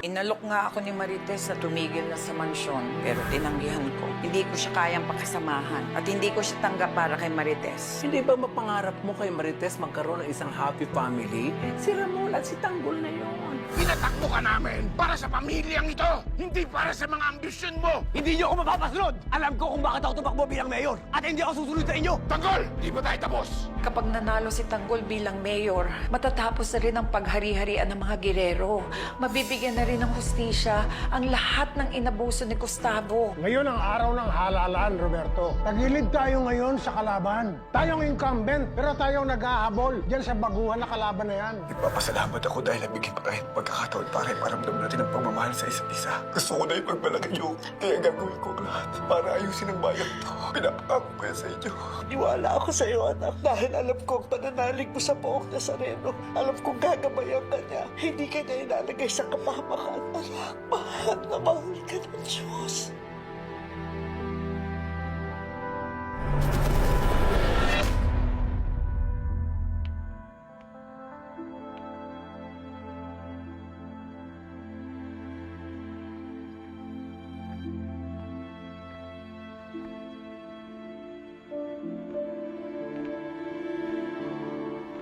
Inalok nga ako ni Marites na tumigil na sa mansyon, pero tinanggihan ko. Hindi ko siya kayang pakasamahan at hindi ko siya tanggap para kay Marites. Hindi ba mapangarap mo kay Marites magkaroon ng isang happy family? Si Ramon at si Tanggol na yun. Pinatakbo ka namin para sa pamilyang ito, hindi para sa mga ambisyon mo! Hindi niyo ako mapapasunod! Alam ko kung bakit ako tumakbo bilang mayor at hindi ako susunod sa inyo! Tanggol! Di ba tayo tapos? Kapag nanalo si Tanggol bilang mayor, matatapos na rin ang paghari-harian ng mga girero. Mabibigyan na rin ng hustisya ang lahat ng inabuso ni Gustavo. Ngayon ang araw ng halalan, Roberto. Tagilid tayo ngayon sa kalaban. Tayong incumbent, pero tayong nag-ahabol dyan sa baguhan na kalaban na yan. Nagpapasalamat ako dahil nabigyan pa kahit pagkakataon para iparamdam natin ang pagmamahal sa isa't isa. Gusto ko na ipagmalaki niyo, kaya gagawin ko ang lahat para ayusin ang bayan to. Pinapakako ko yan sa inyo. Niwala ako sa iyo, anak, dahil alam ko ang pananalig mo sa poong Nazareno. Alam kong gagabayan ka niya. Hindi ka niya ilalagay sa kapahamakan. Anak, mahal na mahal ka ng Diyos.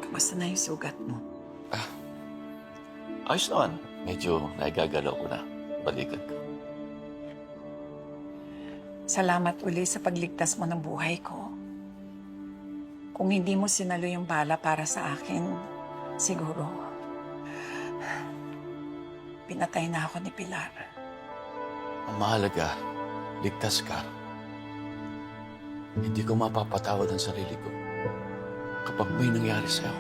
Kamusta na yung sugat mo? Ayos naman. Medyo naigagalaw ko na. Balikan ko. Salamat uli sa pagligtas mo ng buhay ko. Kung hindi mo sinalo yung bala para sa akin, siguro, pinatay na ako ni Pilar. Ang mahalaga, ligtas ka. Hindi ko mapapatawad ang sarili ko kapag may nangyari sa'yo.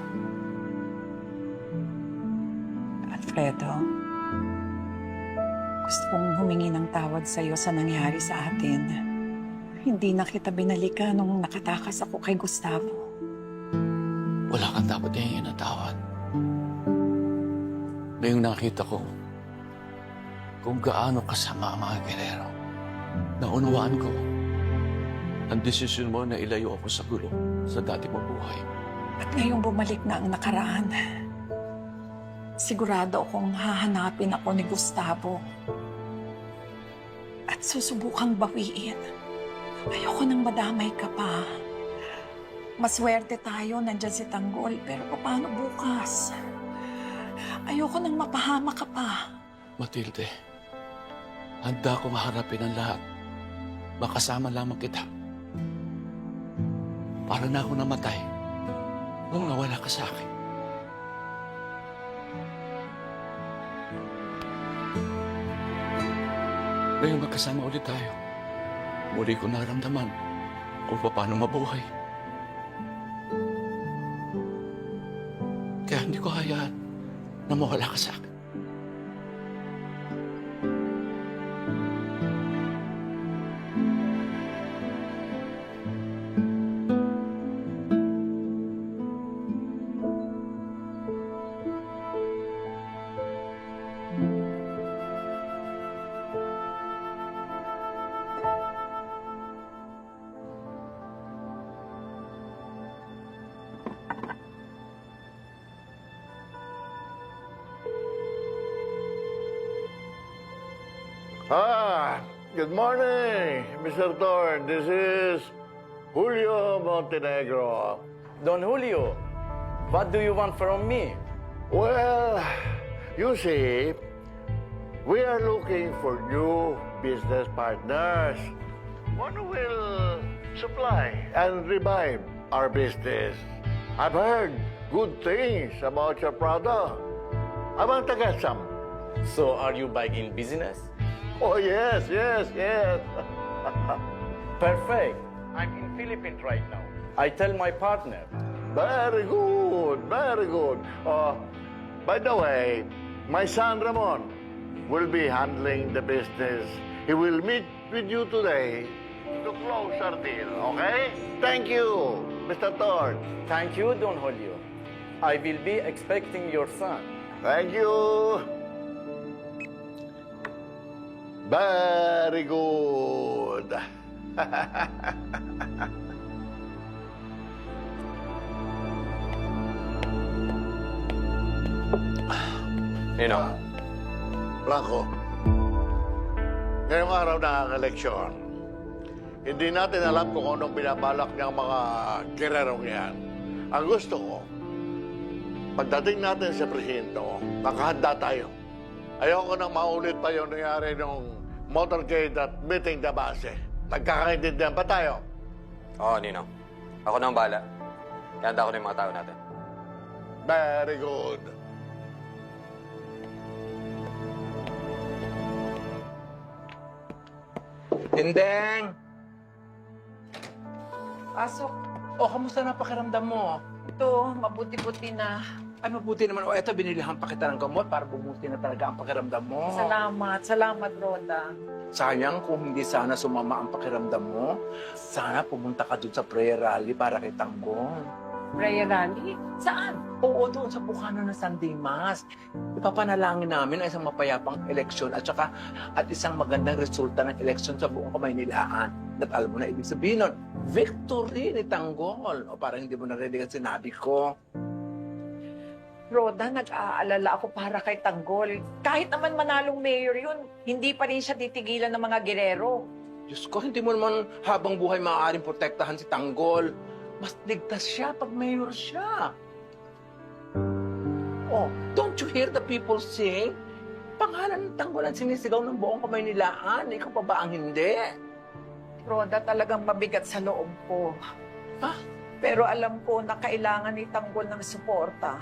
Alfredo, gusto kong humingi ng tawad sa'yo sa nangyari sa atin. Hindi na kita binalikan nung nakatakas ako kay Gustavo. Wala kang dapat hingin ng tawad. Ngayong nakita ko kung gaano kasama ang mga gerero, naunawaan ko ang desisyon mo na ilayo ako sa gulo sa dati mong buhay. At ngayong bumalik na ang nakaraan, sigurado akong hahanapin ako ni Gustavo at susubukang bawiin. Ayoko nang madamay ka pa. Maswerte tayo, nandyan si Tanggol, pero paano bukas? Ayoko nang mapahama ka pa. Matilde, handa kong harapin ang lahat. Makasama lamang kita. Para na ako namatay nung nawala ka sa akin. Ngayon magkasama ulit tayo. Muli ko naramdaman kung paano mabuhay. Kaya hindi ko hayaan na mawala ka sa akin. Good morning, Mr. Thorne. This is Julio Montenegro. Don Julio, what do you want from me? Well, you see, we are looking for new business partners. One who will supply and revive our business. I've heard good things about your product. I want to get some. So are you back in business? Oh, yes. Perfect. I'm in Philippines right now. I tell my partner. Very good. By the way, my son Ramon will be handling the business. He will meet with you today to close our deal, okay? Thank you, Mr. Thorne. Thank you, Don Julio. I will be expecting your son. Thank you. Very good. Ninong, Blanco, ngayong araw na ang eleksyon, hindi natin alam kung anong binabalak ng mga gererong yan. Ang gusto ko, pagdating natin sa presinto, nakahanda tayo. Ayoko nang maulit pa yung nangyari nung motorcade at meeting the base. Nagkakaintindihan pa tayo. Oo, Ninong. Ako na ang bahala. Ihanda ko na yung mga tao natin. Very good. Tindeng! Pasok. O, kamusta na pakiramdam mo? Ito, mabuti-buti na. Ay, mabuti naman. O, eto, binilihan pa kita ng gamot para bumuti na talaga ang pakiramdam mo. Salamat, Rhoda. Sayang kung hindi sana sumama ang pakiramdam mo. Sana pumunta ka dun sa prayer rally para kay Tanggol. Prayer rally? Saan? Oo, doon sa bukana ng San Dimas. Ipapanalangin namin ang isang mapayapang eleksyon at isang magandang resulta ng eleksyon sa buong Kamaynilaan. At alam mo na ibig sabihin nun, victory ni Tanggol. O parang hindi mo narinig ang sinabi ko. Rhoda, nag-aalala ako para kay Tanggol. Kahit naman manalong mayor yun, hindi pa rin siya titigilan ng mga gerero. Diyos ko, hindi mo naman habang buhay maaaring protektahan si Tanggol. Mas ligtas siya pag mayor siya. Oh, don't you hear the people sing? Pangalan ng Tanggol ang sinisigaw ng buong Kamaynilaan. Ikaw pa ba ang hindi? Rhoda, talagang mabigat sa loob ko. Ha? Pero alam ko na kailangan ni Tanggol ng suporta.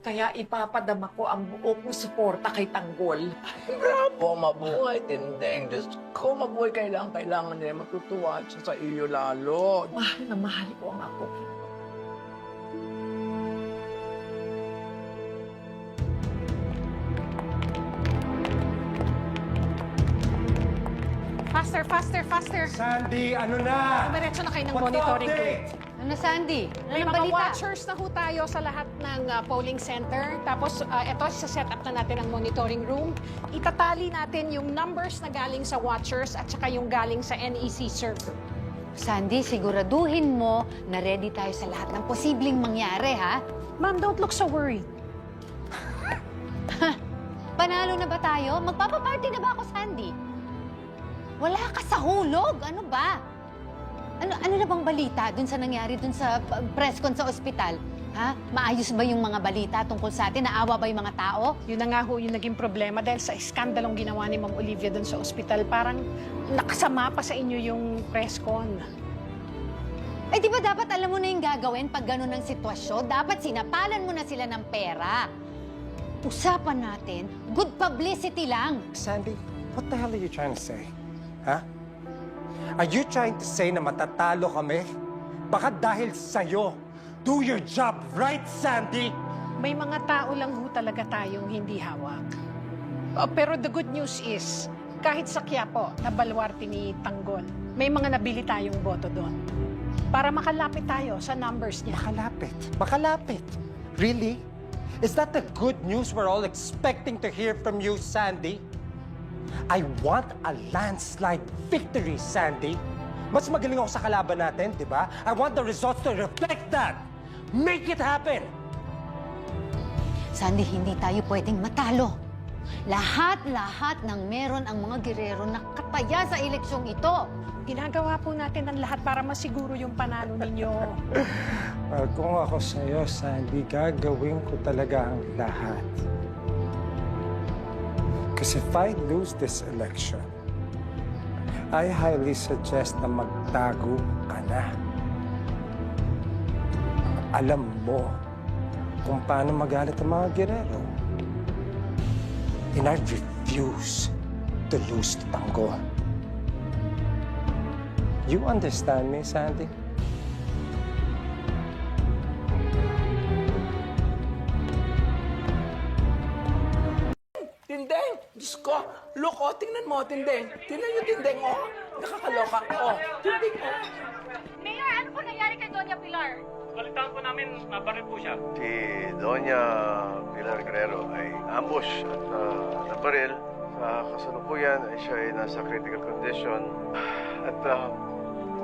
Kaya ipapadama ko ang buo kong suporta kay Tanggol. Bravo, mabuhay, Tindeng. Diyos ko, mabuhay. Kailangan niya matutuwa siya sa iyo lalo. Mahal na mahal ko ang ako. Faster! Sandy, ano na? Diretso na kayo ng What's the monitoring update? group. Ano, Sandy? May Anong mga balita? watchers na ho tayo sa lahat ng polling center. Tapos, eto, set up na natin ang monitoring room. Itatali natin yung numbers na galing sa watchers at saka yung galing sa NEC server. Sandy, siguraduhin mo na ready tayo sa lahat ng posibleng mangyari, ha? Ma'am, don't look so worried. Panalo na ba tayo? Magpapaparty na ba ako, Sandy? Wala ka sa hulog? Ano ba? Ano na bang balita dun sa nangyari dun sa press con sa ospital? Ha? Maayos ba yung mga balita tungkol sa atin? Naawa ba yung mga tao? Yun na nga ho yung naging problema dahil sa iskandalong ginawa ni Ma'am Olivia dun sa ospital. Parang nakasama pa sa inyo yung press con. Eh, di ba dapat alam mo na yung gagawin pag gano'n ang sitwasyon? Dapat sinapalan mo na sila ng pera. Usapan natin, good publicity lang. Sandy, what the hell are you trying to say? Huh? Are you trying to say na matatalo kami? Baka dahil sa'yo. Do your job right, Sandy! May mga tao lang ho talaga tayong hindi hawak. Pero the good news is, kahit sa Quiapo, na baluarte ni Tanggol, may mga nabili tayong boto doon. Para makalapit tayo sa numbers niya. Makalapit? Really? Is that the good news we're all expecting to hear from you, Sandy? I want a landslide victory, Sandy. Mas magaling ako sa kalaban natin, di ba? I want the results to reflect that. Make it happen! Sandy, hindi tayo pwedeng matalo. Lahat ng meron ang mga gerero na kataya sa eleksyong ito. Ginagawa po natin ang lahat para masiguro yung panalo ninyo. Kung ako sa'yo, Sandy, gagawin ko talaga ang lahat. Because if I lose this election, I highly suggest na magtago ka na. Alam mo kung paano magalit ang mga gerero. And I refuse to lose to Tanggol. You understand me, Sandy? Tindeng! Diyos ko! Look, oh, tingnan mo, Tindeng. Tingnan yung Tindeng, oh. Nakakaloka, oh. Tindeng, oh. Mayor, ano po nangyari kay Doña Pilar? Balitaan po namin, nabaril po siya. Si Doña Pilar Guerrero ay ambush at nabaril. Sa kasalukuyan ay siya ay nasa critical condition. At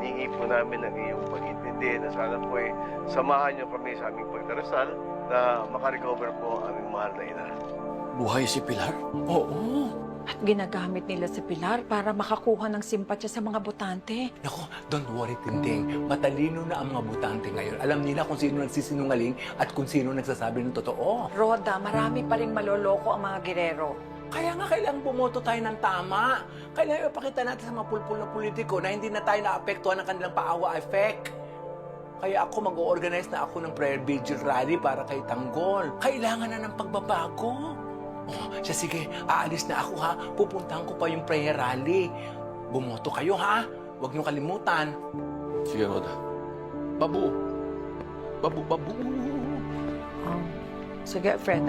hiningi po namin ang iyong pag-intindi na sana po ay samahan niyo kami sa aming pagdarasal na makarecover po ang aming mahal na ina. Buhay si Pilar? Oo. At ginagamit nila si Pilar para makakuha ng simpatya sa mga botante. Naku, don't worry, Tinding. Matalino na ang mga butante ngayon. Alam nila kung sino nagsisinungaling at kung sino nagsasabi ng totoo. Roda, marami pa ring maloloko ang mga girero. Kaya nga kailangan bumoto tayo ng tama. Kailangan ipakita natin sa mga pulpul na politiko na hindi na tayo naapektuhan ng kanilang paawa effect. Kaya ako mag-organize na ako ng prayer vigil rally para kay Tanggol. Kailangan na ng pagbabago. Oh, siya sige, aalis na ako ha. Pupuntahan ko pa yung prayer rally. Bumoto kayo ha. Huwag niyo kalimutan. Sige, Roda. Babu. Babu, babu. Sige, Fred,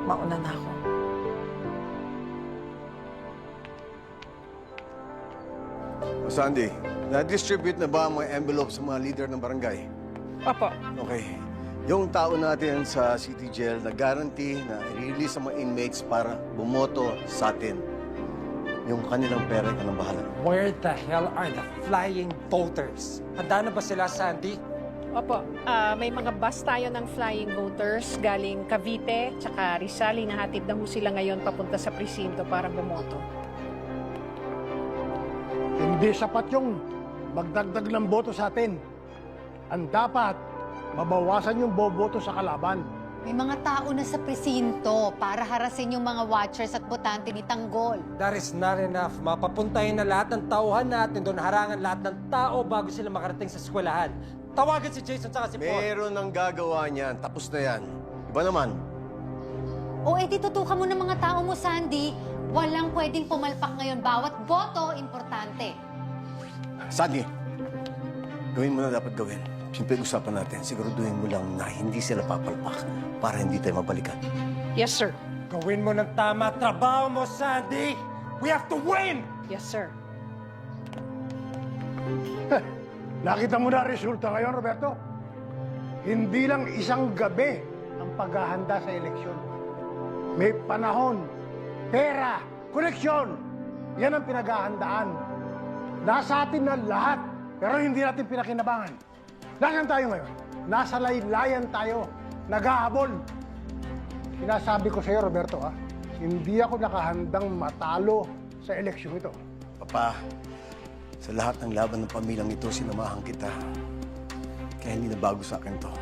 mauna na ako. Sandy, na-distribute na ba ang mga envelope sa mga leader ng barangay? Opo. Okay. Yung tao natin sa City Jail na-guarantee na i-release ang mga inmates para bumoto sa atin. Yung kanilang pera ka ng bahala. Where the hell are the flying voters? Handa na ba sila, Sandy? Opo. May mga bus tayo ng flying voters galing Cavite tsaka Rizal. Hinahatid na ho sila ngayon papunta sa presinto para bumoto. Hindi sapat yung magdagdag ng boto sa atin. Ang dapat, mabawasan yung boboto sa kalaban. May mga tao na sa presinto para harasin yung mga watchers at botante ni Tanggol. That is not enough. Mapapuntahin na lahat ng tauhan natin doon, harangan lahat ng tao bago sila makarating sa eskwelahan. Tawagan si Jason at si Paul. Meron ng gagawa niyan. Tapos na yan. Iba naman. O edi tutukan mo ng mga tao mo, Sandy. Walang pwedeng pumalpak ngayon. Bawat boto, importante. Sandy, gawin mo na dapat gawin. Siyempre, usapan natin. Siguraduhin mo lang na hindi sila papalpak para hindi tayo mabalikan. Yes, sir. Gawin mo ng tama. Trabaho mo, Sandy! We have to win! Yes, sir. Nakita mo na resulta ngayon, Roberto? Hindi lang isang gabi ang paghahanda sa eleksyon. May panahon, pera, koneksyon. Yan ang pinaghahandaan. Nasa atin na lahat, pero hindi natin pinakinabangan. Nasaan tayo ngayon? Nasa laylayan tayo. Naghahabol. Sinasabi ko sa iyo, Roberto, hindi ako nakahandang matalo sa eleksyon ito. Papa, sa lahat ng laban ng pamilyang ito, sinamahan kita. Kaya hindi na bago sa akin to.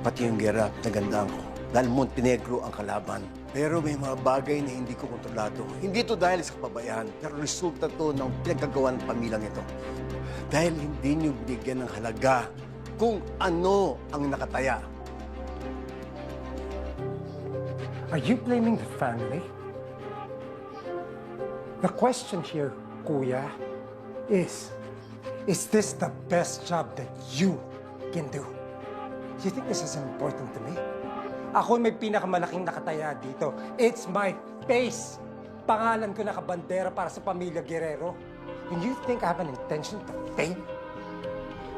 Pati yung gera, nagandaan ko. Dahil Montenegro ang kalaban. Pero may mga bagay na hindi ko kontrolado. Hindi ito dahil sa kapabayaan, pero resulta to ng pinagkagawa ng pamilyang ito. Dahil hindi niyo binigyan ng halaga kung ano ang nakataya. Are you blaming the family? The question here, Kuya, is this the best job that you can do? Do you think this is important to me? Ako may pinakamalaking nakataya dito. It's my face. Pangalan ko nakabandera para sa pamilya Guerrero. And you think I have an intention to fail?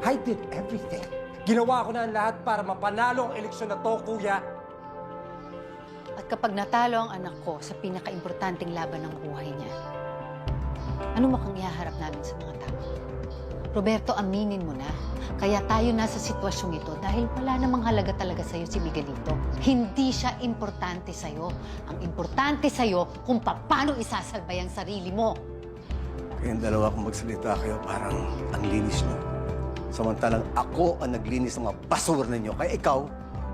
I did everything. Ginawa ko na ang lahat para mapanalo ang eleksyon na to, Kuya. At kapag natalo ang anak ko sa pinaka-importanting laban ng buhay niya, ano mukhang ihaharap namin sa mga tao? Roberto, aminin mo na. Kaya tayo nasa sitwasyong ito dahil wala namang halaga talaga sa'yo si Miguelito. Hindi siya importante sa'yo. Ang importante sa'yo kung paano isasalbay ang sarili mo. Kayong dalawa kung magsalita kayo, parang ang linis nyo. Samantalang ako ang naglinis ng mga basura ninyo. Kaya ikaw,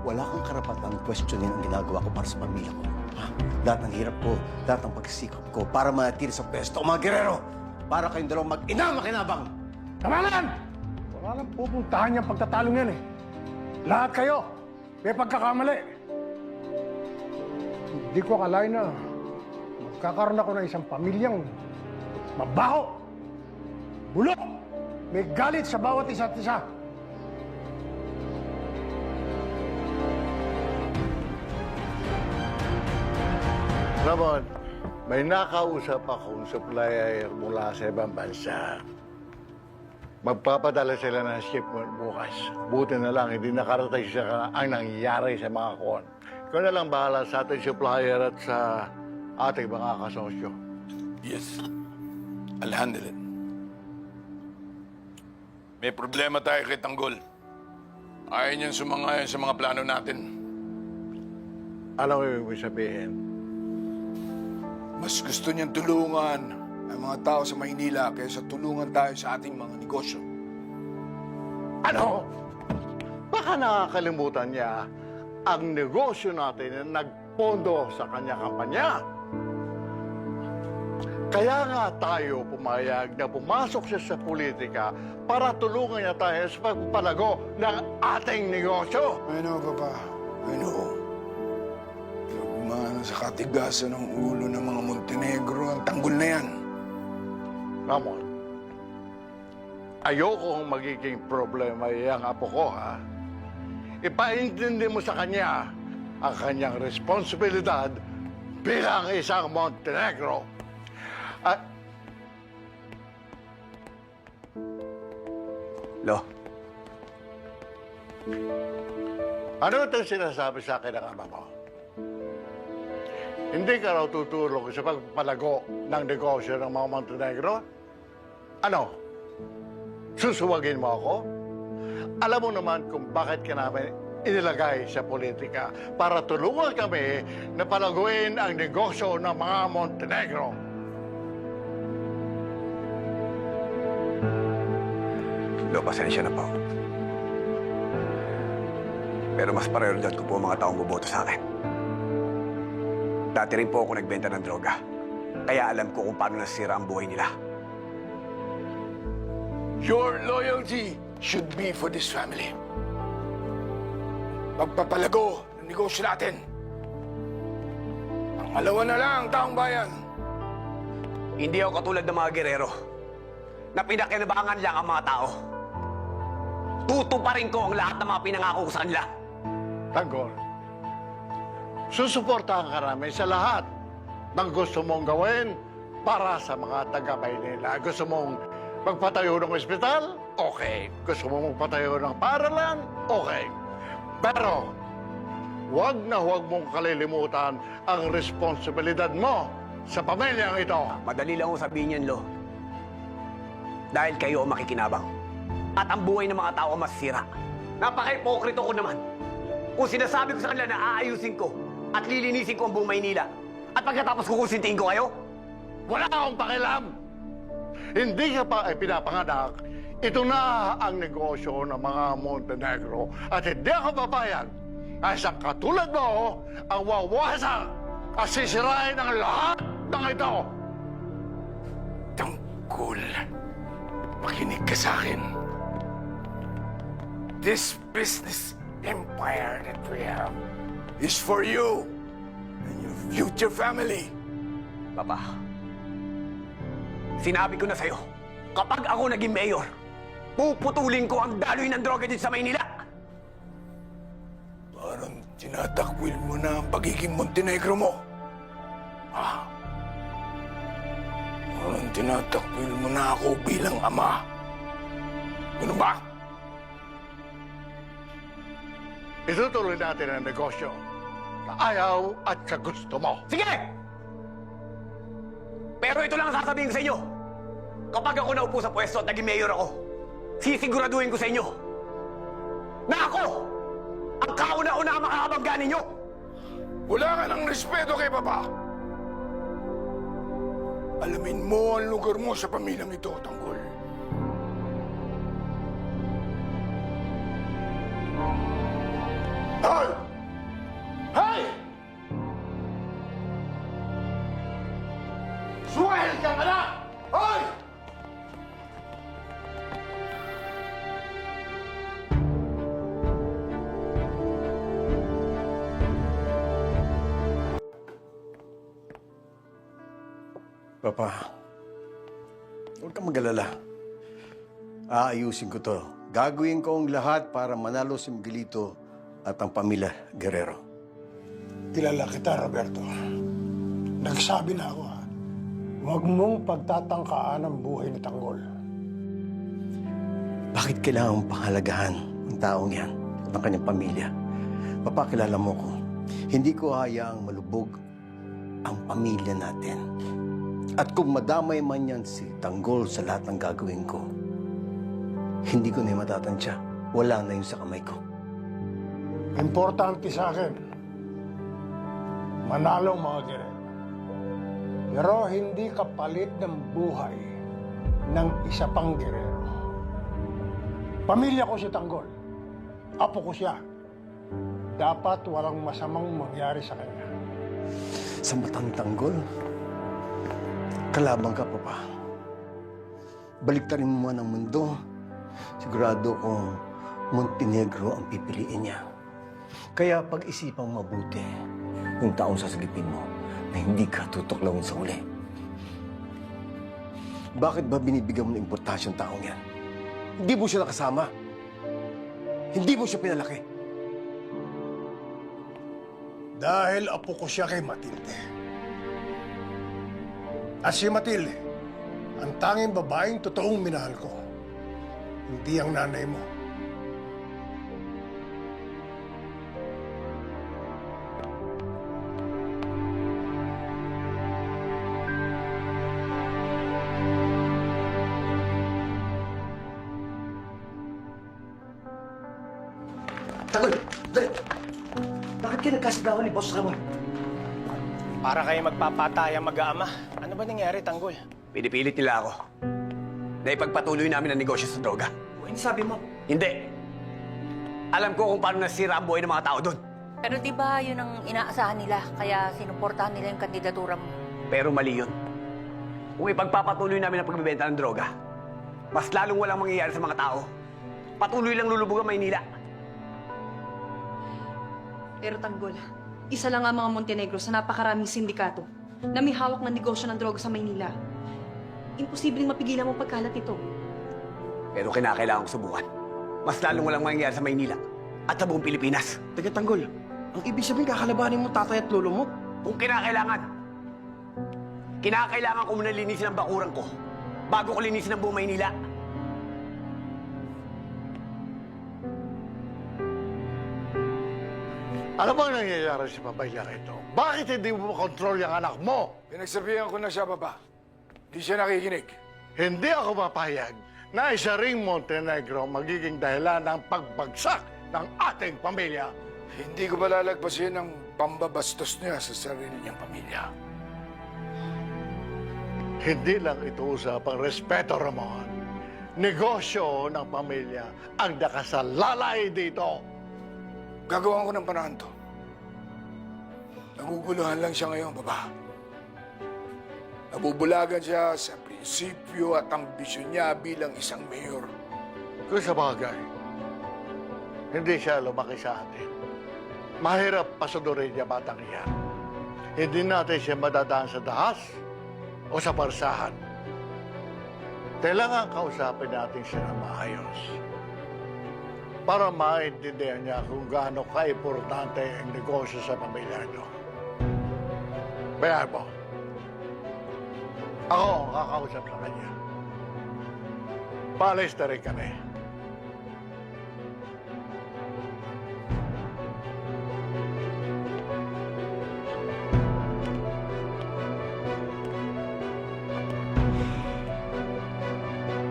wala kang karapatang questionin ang ginagawa ko para sa pamilya ko. Ha? Lahat ng hirap ko, lahat ng pagsisikap ko para manatili sa pwesto. Mga Guerrero, para kayong dalawa mag-ina makinabang. Tama na yan! Wala nang pupuntahan yung pagtatalong yan eh. Lahat kayo, may pagkakamali. Hindi ko akalain na magkakaroon ako ng isang pamilyang mabaho, bulok, may galit sa bawat isa't isa. Ramon, may nakausap akong supplier mula sa ibang bansa. Magpapadala sila ng shipment bukas. Buti na lang, hindi nakarating siya ang nangyayari sa mga kon. Ikaw na lang bahala sa ating supplier at sa ating mga kasosyo. Yes. I'll handle it. May problema tayo kay Tanggol. Ayaw niyang sumangayon sa mga plano natin. Ano yung ibig sabihin? Mas gusto niyang tulungan ang mga tao sa Maynila kaysa tulungan tayo sa ating mga negosyo. Ano? Baka nakakalimutan niya ang negosyo natin na nagpondo sa kanya kampanya. Kaya nga tayo pumayag na pumasok siya sa politika para tulungan niya tayo sa pagpapalago ng ating negosyo. I know, Papa. I know. Nagmana sa katigasan ng ulo ng mga Montenegro ang Tanggol na yan. Ramon, ayokong magiging problema yung apo ko, ha? Ipaintindi mo sa kanya ang kanyang responsibilidad bilang isang Montenegro. Lo, Ano itong sinasabi sa akin ng ama mo? Hindi ka raw tutulong sa pagpapalago ng negosyo ng mga Montenegro? Ano? Susuwagin mo ako? Alam mo naman kung bakit ka namin inilagay sa politika para tulungan kami na palaguin ang negosyo ng mga Montenegro. Lo, pasensya na po. Pero mas prioridad ko po ang mga taong boboto sa akin. Dati rin po ako nagbenta ng droga. Kaya alam ko kung paano nasira ang buhay nila. Your loyalty should be for this family. Pagpapalago ng negosyo natin. Ang alawa na lang ang taong bayan. Hindi ako katulad ng mga gerero na pinakinabangan lang ang mga tao. Tutuparin ko ang lahat ng mga pinangako ko sa kanila. Tanggol, susuportahan ka namin sa lahat ng gusto mong gawin para sa mga taga-Maynila. Gusto mong magpatayo ng ospital? Okay. Gusto mong magpatayo ng paaralan? Okay. Pero, huwag na huwag mong kalilimutan ang responsibilidad mo sa pamilyang ito. Madali lang ko sabihin yan, Lo. Dahil kayo ang makikinabang. At ang buhay ng mga tao ang masisira. Napaka-ipokrito ko naman. Kung sinasabi ko sa kanila na aayusin ko at lilinisin ko ang buong Maynila at pagkatapos kukusintiin ko kayo, wala akong pakialam! Hindi ka pa ay pinapanganak. Ito na ang negosyo ng mga Montenegro at hindi ako papayag na isang katulad mo ang wawasak at sisirain ang lahat ng ito. Tanggol, makinig ka sa akin. This business empire that we have is for you and your future family. Papa, sinabi ko na sa'yo, kapag ako naging mayor, puputulin ko ang daloy ng droga dito sa Maynila. Parang tinatakwil mo na ang pagiging Montenegro mo. Ha? Parang tinatakwil mo na ako bilang ama. Ano ba? Itutuloy natin ang negosyo sa ayaw at sa gusto mo. Sige! Pero ito lang ang sasabihin ko sa inyo. Kapag ako naupo sa pwesto at naging mayor ako, sisiguraduhin ko sa inyo na ako ang kauna-una ang makakabangga ninyo. Wala ka ng respeto kay Papa. Alamin mo ang lugar mo sa pamilyang ito, Tanggol. Hoy! Hey! Suwail ka ka na! Hoy! Papa, huwag kang mag-alala. Aayusin ko to. Gagawin ko ang lahat para manalo si Miguelito at ang pamilya Guerrero. Kilala kita, Roberto. Nagsabi na ako, ha? Huwag mong pagtatangkaan ang buhay ni Tanggol. Bakit kailangan pahalagahan ang taong yan at ang kanyang pamilya? Papa, kilala mo ko. Hindi ko hayaang malubog ang pamilya natin. At kung madamay man yan si Tanggol sa lahat ng gagawin ko, Hindi ko na yung matatansya. Wala na yun sa kamay ko. Importante sa akin, manalo ang mga Guerrero. Pero hindi kapalit ng buhay ng isa pang Guerrero. Pamilya ko si Tanggol. Apo ko siya. Dapat walang masamang mangyari sa kanya. Sa matang Tanggol, kalabang ka pa pa. Baliktarin mo man ang mundo. Sigurado kong Montenegro ang pipiliin niya. Kaya pag-isipang mabuti yung taong sasagipin mo na hindi ka tutuklawin sa uli. Bakit ba binibigyan mo ng importansya ang taong yan? Hindi mo siya nakasama. Hindi mo siya pinalaki. Dahil apo ko siya kay Matilde. At si Matilde, ang tanging babaeng totoong minahal ko. Hindi ang nanay mo. Tanggol! Dali! Bakit kayo nagkasigawan ni Boss Ramon? Para kayo magpapatayang mag-aama. Ano ba nangyari, Tanggol? Pinipilit nila ako na ipagpatuloy namin ang negosyo sa droga. Ano sabi mo? Hindi. Alam ko kung paano nasira ang buhay ng mga tao doon. Pero di ba yun ang inaasahan nila, kaya sinuportahan nila yung kandidatura mo? Pero mali yun. Kung ipagpapatuloy namin ang pagbibenta ng droga, mas lalong walang mangyayari sa mga tao. Patuloy lang lulubog ang Maynila. Pero Tanggol, isa lang ang mga Montenegro sa napakaraming sindikato na may hawak ng negosyo ng droga sa Maynila. Imposibleng mapigilan mo pagkalat ito. Pero kinakailangan ko subukan. Mas lalong walang mangyayari sa Maynila at sa buong Pilipinas. Taga Tanggol, ang ibig sabihin kakalabanin mo tatay at lolo mo? Kung kinakailangan ko muna linisin ang bakuran ko bago ko linisin ang buong Maynila. Ano bang nangyayari sa pamilya ito? Bakit hindi mo makontrol yung anak mo? Pinagsabihan ko na siya, Papa. Hindi siya nakikinig. Hindi ako mapayag na isa ring Montenegro magiging dahilan ng pagbagsak ng ating pamilya. Hindi ko palalagpasin ang pambabastos niya sa sarili niyang pamilya. Hindi lang ito usapang respeto, Ramon. Negosyo ng pamilya ang nakasalalay dito. Gagawan ko ng paraan to. Naguguluhan lang siya ngayon, Papa. Nabubulagan siya sa prinsipyo at ambisyon niya bilang isang mayor. Kung sa bagay, hindi siya lumaki sa atin. Mahirap pasunurin niya batang iyan. Hindi natin siya madadaan sa dahas o sa parsahan. Kailangan kausapin natin siya na maayos para maintindihan niya kung gaano ka-importante ang negosyo sa pamilya niyo. Bayaan mo. Ako ang kakausap sa kanya. Paalis na rin kami.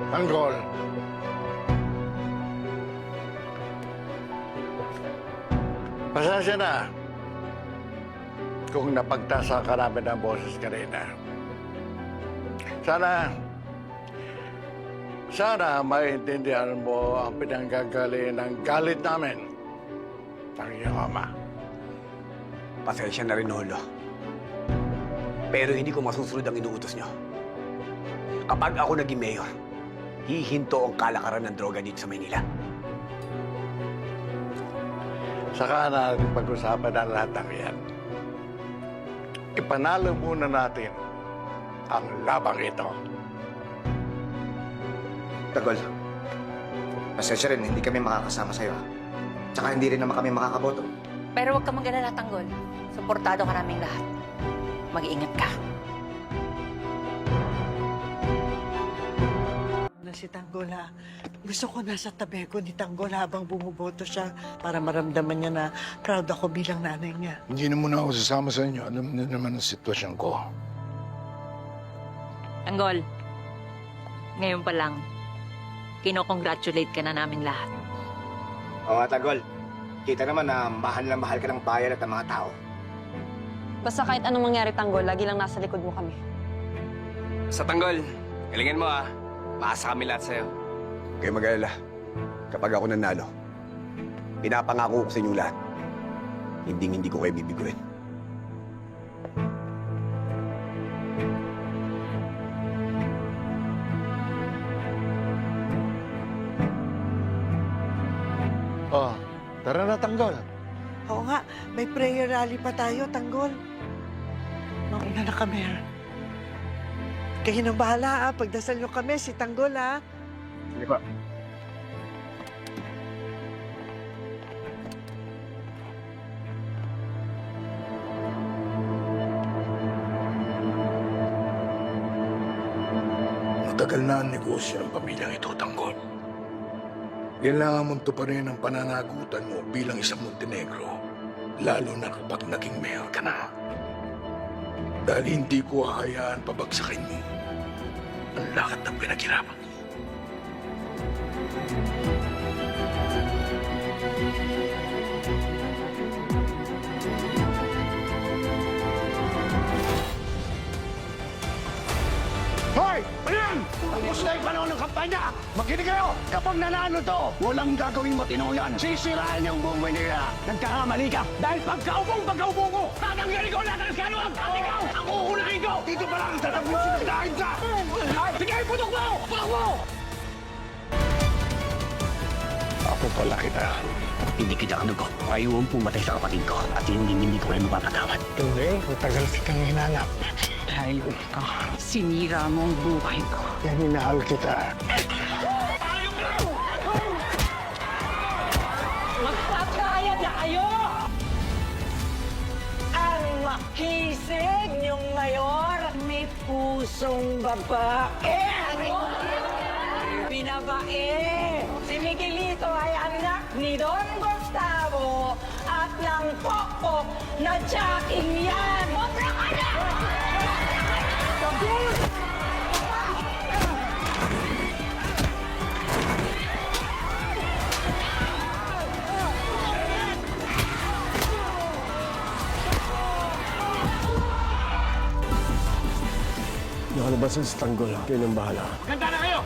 Tanggol. Pasensya na kung napagtasa ka namin ang boses kanina. Sana maintindihan mo ang pinanggagaling ng galit namin ng iyong ama. Pasensya na rin, Lolo. Pero hindi ko masusunod ang inuutos niyo. Kapag ako naging mayor, hihinto ang kalakaran ng droga dito sa Maynila. Saka natin pag-usapan ang lahat ng yan. Ipanalo muna natin ang labang ito. Tanggol, pasensya rin, hindi kami makakasama sa'yo. Tsaka hindi rin naman kami makakaboto. Pero huwag ka mag-alala, Tanggol. Suportado ka naming lahat. Mag-iingat ka. Si Tanggol, ha? Gusto ko nasa tabi ko ni Tanggol habang bumuboto siya para maramdaman niya na proud ako bilang nanay niya. Hindi na muna ako sasama sa inyo. Alam niyo naman ang sitwasyon ko. Tanggol, ngayon pa lang, kinokongratulate ka na namin lahat. Oo nga, Tanggol. Kita naman na mahal ka ng bayan at ng mga tao. Basta kahit anong mangyari, Tanggol, lagi lang nasa likod mo kami. Sa Tanggol, galingan mo ah. Maasa kami lahat sa'yo. Kayo mag-alala. Kapag ako nanalo, pinapangako ko sa inyo lahat. Hindi ko kayo bibiguin. Oh, tara na, Tanggol. Oo nga, may prayer rally pa tayo, Tanggol. Mauna na kami, ha? Kayo nang bahala, ha? Pagdasal nyo kami, si Tanggol, ha? Sige pa. Matagal na ang negosyo ng pamilyang ito, Tanggol. Kailangan mong tuparin ang pananagutan mo bilang isang Montenegro, lalo na kapag naging mayor ka na. Dahil hindi ko hahayaan pabagsakin mo ang lahat ng pinaghirapan mo. Hoy! Ano yan? Tapos na yung panahon ng kampanya! Makinig kayo! Kapag nanalo to, walang gagawin matino yan. Sisirain yung buong Manila. Nagkakamali ka dahil pagkaupo ko, tatanggalin ko lahat ng kaluwag! At ikaw, ang uunahin ko! Dito pa lang tatapusin ang dahil ka! Sige, putok mo! Putok mo! Ako pala kita. Hindi kita kanugot. Ayaw mong pumatay sa kapatid ko at hindi ko kayo mapapatawad. Hindi, matagal kitang hinanap. Dahil sinira mo ang buhay ko. Kaya minahal kita. Magpapakaya na kayo! Ang makisig niyong mayor, may pusong babae! Binabae! Si Miguelito ay anak ni Don Gustavo at ng pokpok na Jackie yan! Sobra ka na! Nakalabasan sa Tanggol. Kayo nang bahala. Ganda na kayo!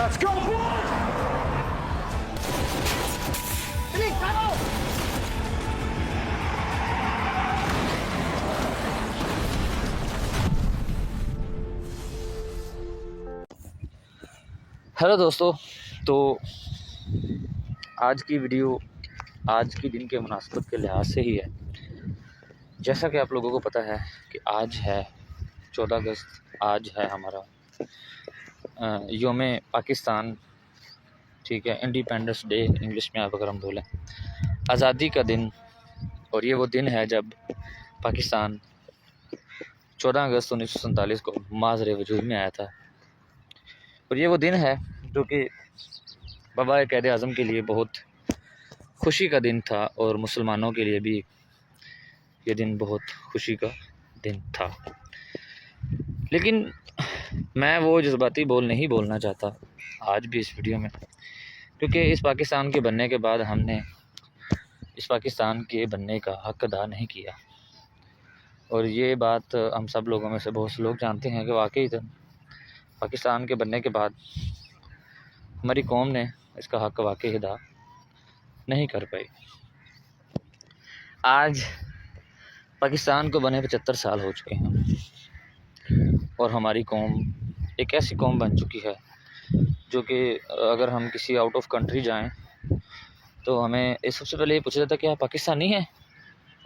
Let's go, boys! Bilis, taro! Hello दोस्तों, तो आज की वीडियो आज के दिन के मुनासबत के लिहाज से ही है। जैसा कि आप लोगों को पता है कि आज है 14 अगस्त, आज है हमारा योम पाकिस्तान, ठीक है, इंडिपेंडेंस डे इंग्लिश में आप अगर हम बोलें, आज़ादी का दिन। और ये वो दिन है जब पाकिस्तान 14 अगस्त 1947 को माज़रे वजूद में आया था। और ये वो दिन है जो कि बाबा क़ायद आज़म के लिए बहुत खुशी का दिन था और मुसलमानों के लिए भी ये दिन बहुत खुशी का दिन था। लेकिन मैं वो जज्बाती बोल नहीं बोलना चाहता आज भी इस वीडियो में, क्योंकि इस पाकिस्तान के बनने के बाद हमने इस पाकिस्तान के बनने का हक अदा नहीं किया। और ये बात हम सब लोगों में से बहुत से लोग जानते हैं कि वाकई पाकिस्तान के बनने के बाद हमारी कौम ने इसका हक वाकई अदा नहीं कर पाई। आज पाकिस्तान को बने 75 साल हो चुके हैं और हमारी कौम एक ऐसी कौम बन चुकी है जो कि अगर हम किसी आउट ऑफ कंट्री जाएं तो हमें इस सबसे पहले ये पूछा जाता है कि आप पाकिस्तानी हैं,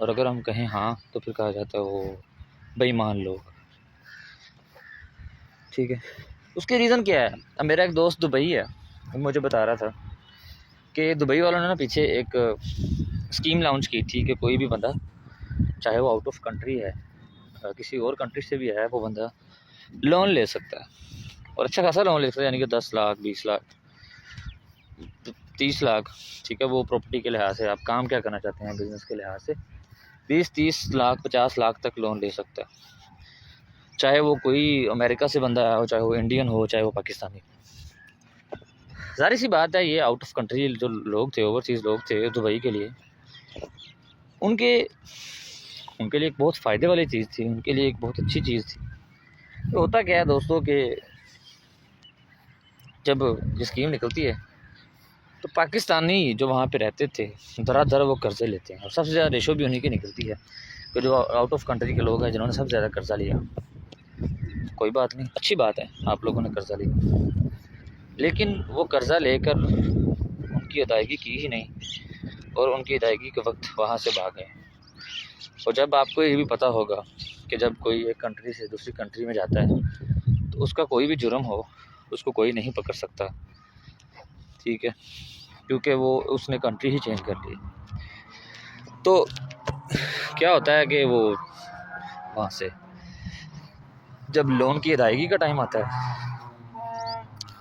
और अगर हम कहें हाँ तो फिर कहा जाता है वो बेईमान लोग। ठीक है, उसके रीज़न क्या है? अब मेरा एक दोस्त दुबई है, वो मुझे बता रहा था कि दुबई वालों ने ना पीछे एक स्कीम लॉन्च की थी कि कोई भी बंदा, चाहे वो आउट ऑफ कंट्री है, किसी और कंट्री से भी है, वो बंदा लोन ले सकता है और अच्छा खासा लोन ले सकता है, यानी कि 10 लाख, 20 लाख, 30 लाख, ठीक है। वो प्रॉपर्टी के लिहाज से, आप काम क्या करना चाहते हैं बिजनेस के लिहाज से, 20-30 लाख, 50 लाख तक लोन ले सकता है, चाहे वो कोई अमेरिका से बंदा आया हो, चाहे वो इंडियन हो, चाहे वो पाकिस्तानी। ज़ाहिर सी बात है, ये आउट ऑफ कंट्री जो लोग थे, ओवरसीज़ लोग थे, दुबई के लिए उनके लिए एक बहुत फ़ायदे वाली चीज़ थी, उनके लिए एक बहुत अच्छी चीज़ थी। तो होता क्या है दोस्तों कि जब ये स्कीम निकलती है तो पाकिस्तानी जो वहाँ पे रहते थे धड़ाधड़ वो कर्ज़े लेते हैं, और सबसे ज़्यादा रेशो भी उन्हीं की निकलती है कि जो आउट ऑफ कंट्री के लोग हैं जिन्होंने सबसे ज़्यादा कर्ज़ा लिया। कोई बात नहीं, अच्छी बात है आप लोगों ने कर्ज़ा लिया, लेकिन वो कर्ज़ा लेकर उनकी अदायगी की ही नहीं और उनकी अदायगी के वक्त वहाँ से भाग गए। और जब आपको ये भी पता होगा कि जब कोई एक कंट्री से दूसरी कंट्री में जाता है तो उसका कोई भी जुर्म हो उसको कोई नहीं पकड़ सकता, ठीक है, क्योंकि वो उसने कंट्री ही चेंज कर ली। तो क्या होता है कि वो वहाँ से जब लोन की अदायगी का टाइम आता है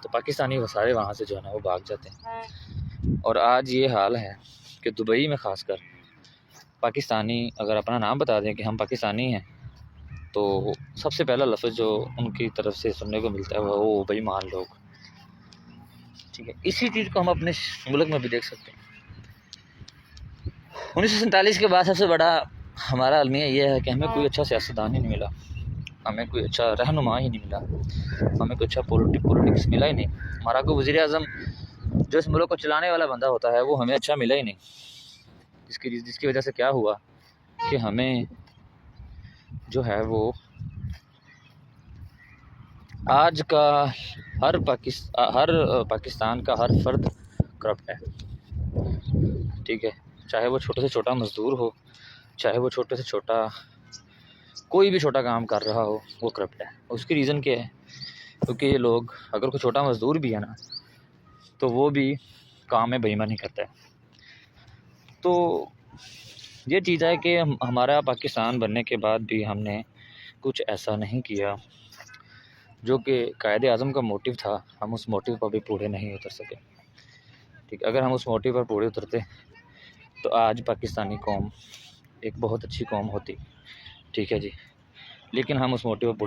तो पाकिस्तानी वो सारे वहाँ से जो है ना वो भाग जाते हैं। और आज ये हाल है कि दुबई में ख़ासकर पाकिस्तानी अगर अपना नाम बता दें कि हम पाकिस्तानी हैं तो सबसे पहला लफ्ज़ जो उनकी तरफ से सुनने को मिलता है वो बेईमान लोग, ठीक है। इसी चीज़ को हम अपने मुल्क में भी देख सकते हैं। 1947 के बाद सबसे बड़ा हमारा अलमिया ये है कि हमें कोई अच्छा सियासतदान ही नहीं मिला, हमें कोई अच्छा रहनुमा ही नहीं मिला, हमें कोई अच्छा पॉलिटिक्स मिला ही नहीं। हमारा कोई वज़ीर आज़म जो इस मुल्क को चलाने वाला बंदा होता है वो हमें अच्छा मिला ही नहीं, जिसकी वजह से क्या हुआ कि हमें जो है वो आज का हर पाकिस्तान का हर फर्द करप्ट है, ठीक है। चाहे वो छोटे से छोटा मज़दूर हो, चाहे वो छोटे से छोटा कोई भी छोटा काम कर रहा हो, वो करप्ट है। उसकी रीज़न क्या है? क्योंकि ये लोग, अगर कोई छोटा मज़दूर भी है ना तो वो भी काम में बेईमानी करता है। तो ये चीज़ है कि हमारा पाकिस्तान बनने के बाद भी हमने कुछ ऐसा नहीं किया जो कि कायदे आज़म का मोटिव था, हम उस मोटिव पर भी पूरे नहीं उतर सके, ठीक। अगर हम उस मोटिव पर पूरे उतरते तो आज पाकिस्तानी कौम एक बहुत अच्छी कौम होती, ठीक है जी, लेकिन हम उस मोटिव पर